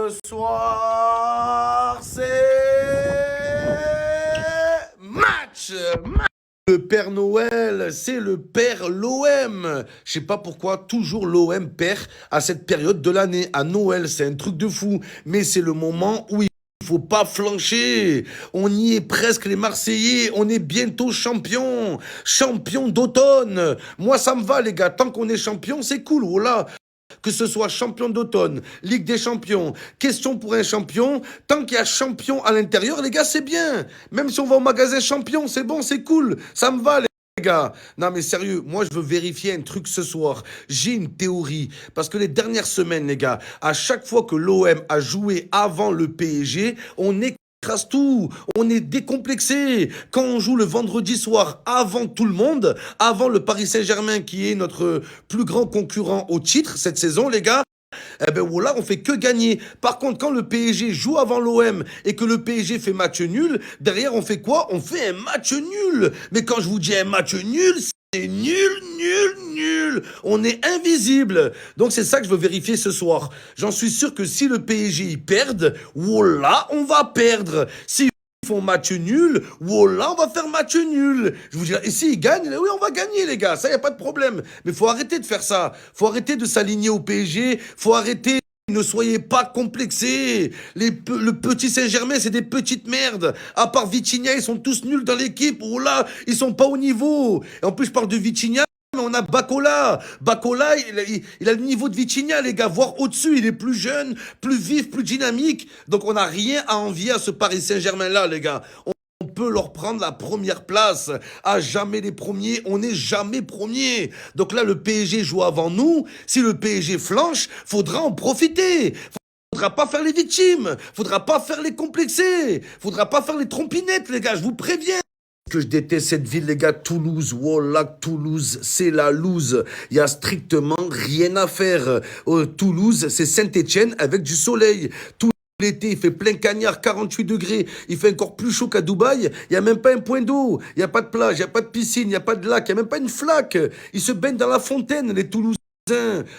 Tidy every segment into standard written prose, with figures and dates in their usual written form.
Ce soir, c'est match. Le Père Noël, c'est le Père l'OM. Je sais pas pourquoi toujours l'OM perd à cette période de l'année. À Noël, c'est un truc de fou. Mais c'est le moment où il faut pas flancher. On y est presque les Marseillais. On est bientôt champion. Champion d'automne. Moi, ça me va, les gars. Tant qu'on est champion, c'est cool. Voilà. Que ce soit champion d'automne, Ligue des champions, question pour un champion, tant qu'il y a champion à l'intérieur, les gars, c'est bien. Même si on va au magasin champion, c'est bon, c'est cool. Ça me va, les gars. Non, mais sérieux, moi, je veux vérifier un truc ce soir. J'ai une théorie. Parce que les dernières semaines, les gars, à chaque fois que l'OM a joué avant le PSG, on écrase tout, on est décomplexé. Quand on joue le vendredi soir avant tout le monde, avant le Paris Saint-Germain qui est notre plus grand concurrent au titre cette saison, les gars, eh ben voilà, on fait que gagner. Par contre, quand le PSG joue avant l'OM et que le PSG fait match nul, derrière on fait quoi? On fait un match nul. Mais quand je vous dis un match nul, c'est nul, nul, nul. On est invisible. Donc c'est ça que je veux vérifier ce soir. J'en suis sûr que si le PSG y perd, voilà, on va perdre. Si font match nul, voilà, on va faire match nul. Je vous dirais, et s'ils gagnent, oui, on va gagner, les gars, ça, y a pas de problème. Mais faut arrêter de faire ça. Faut arrêter de s'aligner au PSG. Faut arrêter. Ne soyez pas complexés. Le petit Saint-Germain, c'est des petites merdes. À part Vitinha, ils sont tous nuls dans l'équipe. Oh là, ils sont pas au niveau. Et en plus, je parle de Vitinha. Mais on a Bacola. Bacola, il a le niveau de Vitinha, les gars, voire au-dessus. Il est plus jeune, plus vif, plus dynamique. Donc on n'a rien à envier à ce Paris Saint-Germain-là, les gars. On peut leur prendre la première place. À jamais les premiers, on n'est jamais premiers. Donc là, le PSG joue avant nous. Si le PSG flanche, faudra en profiter. Faudra pas faire les victimes. Faudra pas faire les complexés. Faudra pas faire les trompinettes, les gars. Je vous préviens. Que je déteste cette ville, les gars. Toulouse, voilà, Toulouse, c'est la loose. Il y a strictement rien à faire. Toulouse, c'est Saint-Étienne avec du soleil. Tout l'été, il fait plein cagnard, 48 degrés. Il fait encore plus chaud qu'à Dubaï. Il n'y a même pas un point d'eau. Il n'y a pas de plage, il n'y a pas de piscine, il n'y a pas de lac, il n'y a même pas une flaque. Ils se baignent dans la fontaine, les Toulousains.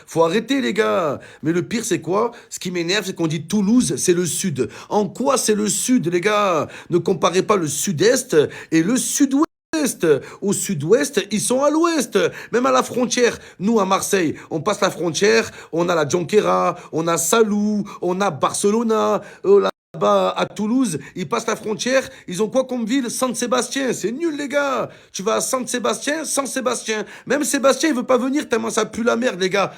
Faut arrêter, les gars. Mais le pire, c'est quoi? Ce qui m'énerve, c'est qu'on dit Toulouse, c'est le sud. En quoi c'est le sud, les gars? Ne comparez pas le sud-est et le sud-ouest. Au sud-ouest, ils sont à l'ouest, même à la frontière. Nous, à Marseille, on passe la frontière, on a la Jonquera, on a Salou, on a Barcelona, là-bas à Toulouse, ils passent la frontière, ils ont quoi comme ville? Saint-Sébastien, c'est nul, les gars. Tu vas à Saint-Sébastien, Saint-Sébastien. Même Sébastien, il veut pas venir tellement ça pue la merde, les gars.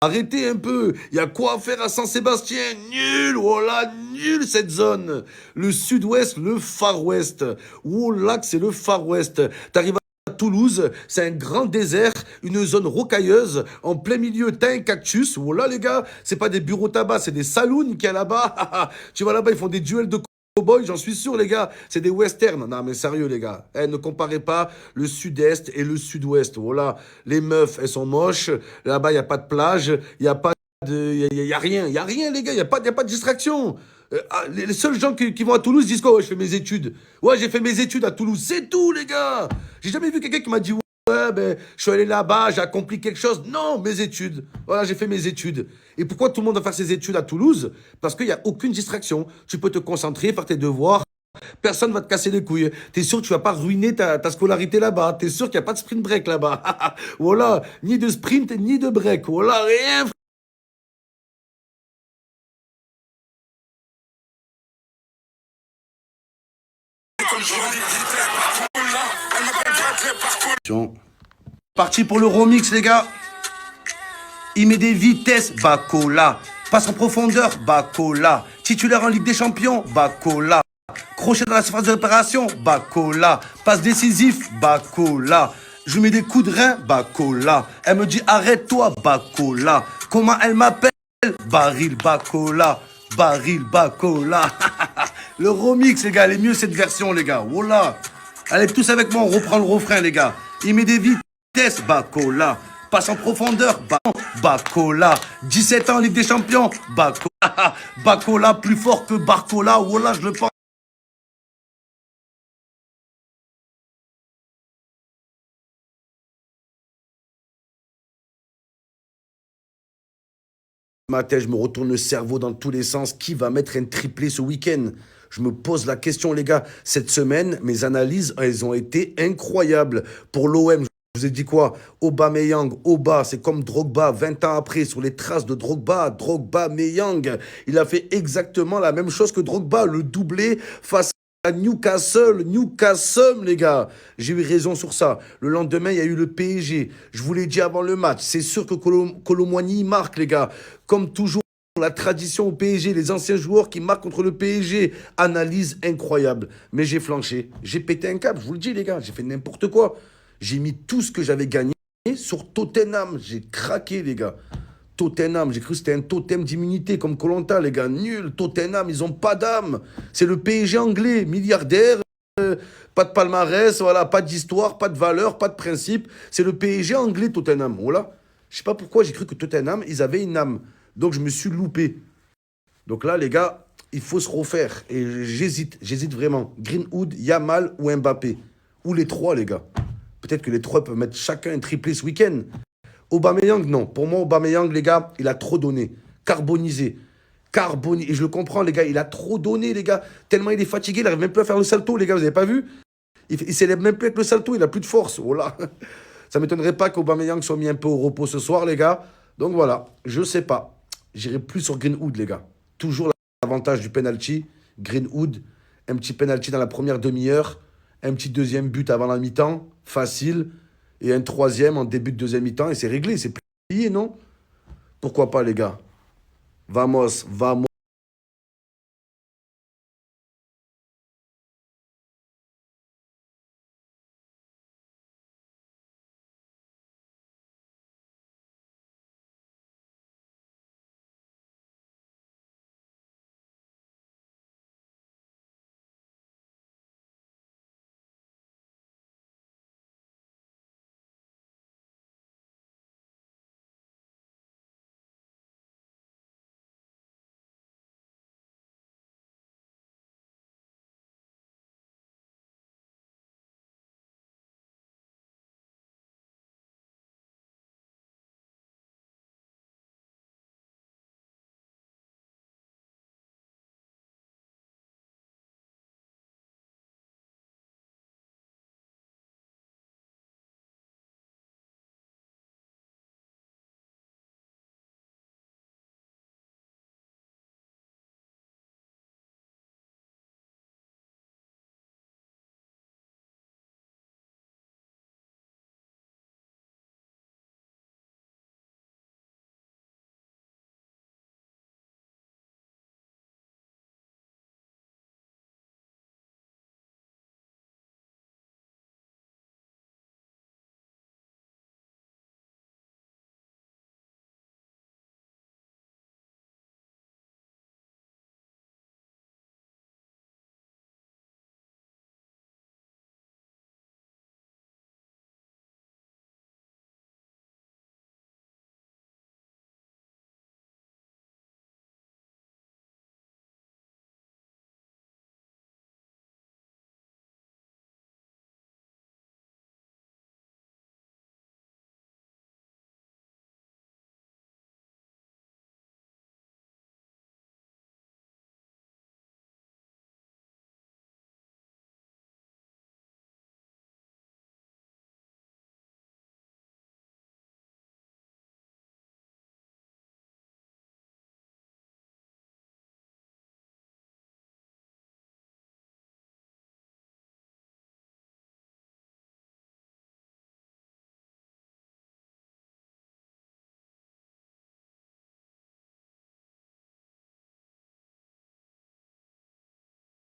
Arrêtez un peu, il y a quoi à faire à Saint-Sébastien? Nul, voilà, nul cette zone. Le sud-ouest, le far-ouest. Oh là, c'est le far-ouest. T'arrives à Toulouse, c'est un grand désert, une zone rocailleuse, en plein milieu, t'as un cactus. Voilà les gars, c'est pas des bureaux tabac, c'est des saloons qu'il y a là-bas. Tu vois là-bas, ils font des duels de cowboys, j'en suis sûr les gars, c'est des westerns. Non mais sérieux les gars, ne comparez pas le sud-est et le sud-ouest. Voilà, les meufs, elles sont moches, là-bas, il n'y a pas de plage, il n'y a pas de... Il y a rien les gars, y a pas de distraction. Les seuls gens qui vont à Toulouse disent quoi? Ouais, je fais mes études. Ouais, j'ai fait mes études à Toulouse, c'est tout les gars. J'ai jamais vu quelqu'un qui m'a dit ouais, ben, je suis allé là-bas, j'ai accompli quelque chose. Non, mes études. Voilà, j'ai fait mes études. Et pourquoi tout le monde va faire ses études à Toulouse? Parce qu'il n'y a aucune distraction. Tu peux te concentrer, faire tes devoirs. Personne va te casser les couilles. T'es sûr que tu vas pas ruiner ta scolarité là-bas. T'es sûr qu'il n'y a pas de sprint break là-bas. Voilà, ni de sprint, ni de break. Voilà, rien. Parti pour le remix, les gars. Il met des vitesses, Bacola. Passe en profondeur, Bacola. Titulaire en Ligue des Champions, Bacola. Crochet dans la surface de réparation, Bacola. Passe décisif, Bacola. Je mets des coups de rein, Bacola. Elle me dit arrête-toi, Bacola. Comment elle m'appelle? Baril Bacola. Baril Bacola. Le remix, les gars, elle est mieux cette version, les gars. Voilà. Allez, tous avec moi, on reprend le refrain, les gars. Il met des vitesses, Bacola. Passe en profondeur, Bacola. 17 ans, Ligue des Champions, Bacola. Bacola plus fort que Barcola. Voilà, je le pense. matin, je me retourne le cerveau dans tous les sens. Qui va mettre un triplé ce week-end? Je me pose la question, les gars. Cette semaine, mes analyses, elles ont été incroyables. Pour l'OM, je vous ai dit quoi? Aubameyang, Oba, c'est comme Drogba, 20 ans après, sur les traces de Drogba, Drogba, Meyang. Il a fait exactement la même chose que Drogba, le doublé face à Newcastle, Newcastle, les gars. J'ai eu raison sur ça. Le lendemain, il y a eu le PSG. Je vous l'ai dit avant le match. C'est sûr que Colomboigny marque, les gars. Comme toujours, la tradition au PSG, les anciens joueurs qui marquent contre le PSG. Analyse incroyable. Mais j'ai flanché. J'ai pété un câble, je vous le dis, les gars. J'ai fait n'importe quoi. J'ai mis tout ce que j'avais gagné sur Tottenham. J'ai craqué, les gars. Tottenham, j'ai cru que c'était un totem d'immunité comme koh, les gars. Nul. Tottenham, ils ont pas d'âme. C'est le PSG anglais, milliardaire, pas de palmarès, voilà, pas d'histoire, pas de valeur, pas de principe. C'est le PSG anglais, Tottenham. Voilà. Je sais pas pourquoi j'ai cru que Tottenham, ils avaient une âme. Donc je me suis loupé. Donc là, les gars, il faut se refaire. Et j'hésite vraiment. Greenwood, Yamal ou Mbappé. Ou les trois, les gars. Peut-être que les trois peuvent mettre chacun un triplé ce week-end. Aubameyang, non. Pour moi, Aubameyang, les gars, il a trop donné. Carbonisé. Carbonisé. Et je le comprends, les gars. Il a trop donné, les gars. Tellement il est fatigué, il n'arrive même plus à faire le salto, les gars. Vous n'avez pas vu? Il s'élève même plus avec le salto. Il n'a plus de force. Voilà. Ça ne m'étonnerait pas qu'Aubameyang soit mis un peu au repos ce soir, les gars. Donc voilà. Je ne sais pas. J'irai plus sur Greenwood, les gars. Toujours l'avantage du penalty. Greenwood. Un petit penalty dans la première demi-heure. Un petit deuxième but avant la mi-temps. Facile. Et un troisième en début de deuxième mi-temps. Et c'est réglé. C'est plié, non? Pourquoi pas, les gars? Vamos, vamos.